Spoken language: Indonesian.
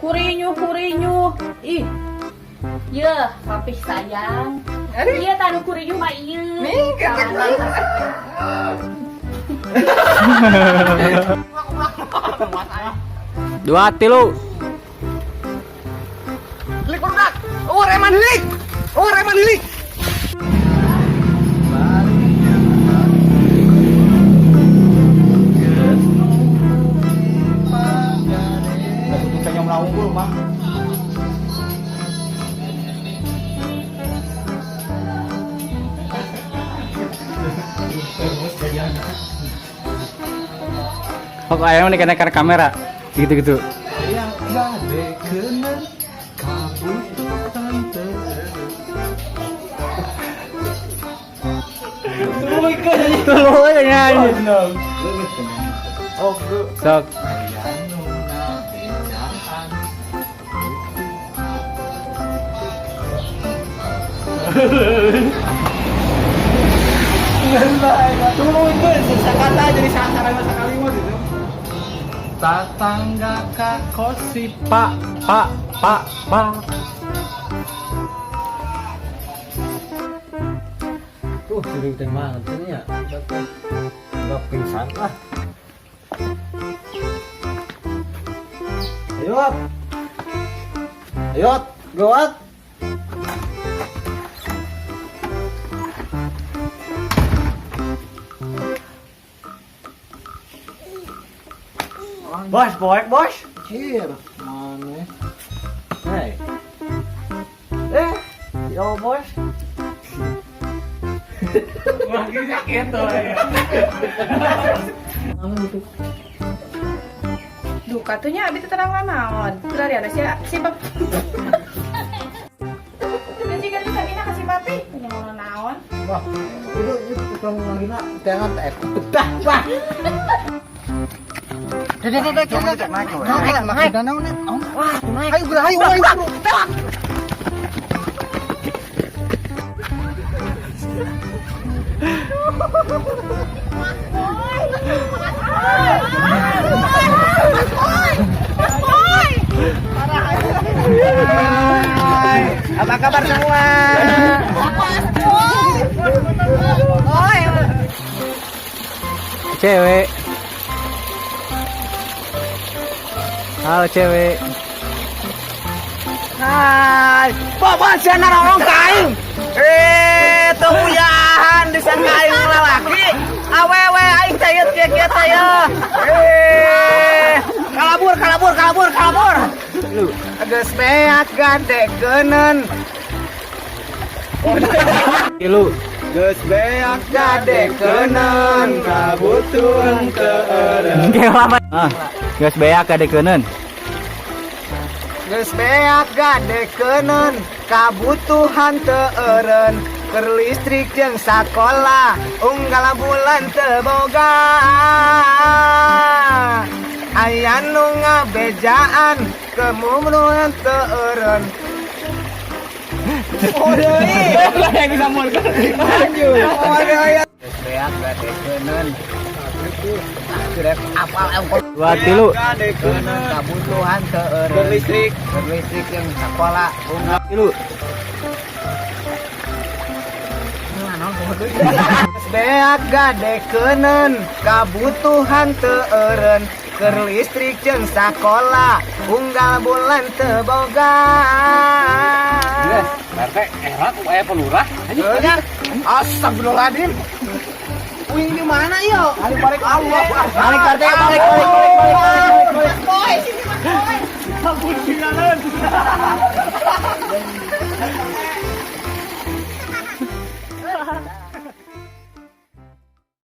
Kurinyu. Ih. Ya, papi sayang. Iya, tanu kurinyu mah ieu. Nih, Dua tilu. Hilik produk. Reman hilik. Reman hilik. Pokok ayam nih kena kamera. Gitu. Yang gade kena kabutuhan Tulu aja nyanyi. Sok. Tulu itu sisa kata jadi sasaran masa kalimat itu. Tatangga kakosi pak. Sering teh banget ini ya. Enggak pingsan lah. Ayo, gawat. Bos. Cir, mana? Hei. Yo bos. Makin sakit tuh. Duh, katanya abi teu terang naon. Berari ada si bab. Dan jika teh sabina kasih papi, punya naon. Wah, itu tukang lagi nak jangan teh bedah, wah. Naik. Wah, naik. Ayo. Apa kabar semua? Cewek. Halo cewek. Hai, bapak sana orang kain. Tungguyahan disangkain lalaki. Awewe aing tayet kieu tayeh. Kalabur. Lu geus beak gade keuneun. Tilu. Geus beak gade keuneun kabutuhan teu eureun. Ge lama. Geus beak gade keuneun. Geus beak gade keuneun kabutuhan teu eureun. Keur listrik jeung sakola unggal bulan teu boga. Aya nu ngabejaan kemunuhan teu eureun. Oh deui. Yang disamurkeun. Lanjut. Oh deui. Geus beak gade keuneun. Sudah apal engkol. Dua tilu. Gade keuneun kabutuhan teu eureun. Keur listrik jeung sakola unggal Tilu. beak gade keuneun kabutuhan teu eureun. Keur listrik jeung sakola unggal bulan teu boga. RT era ku aya pelurah. Astagfirullahaladzim. Uing di mana yo? Ali balik Allah. Balik RT.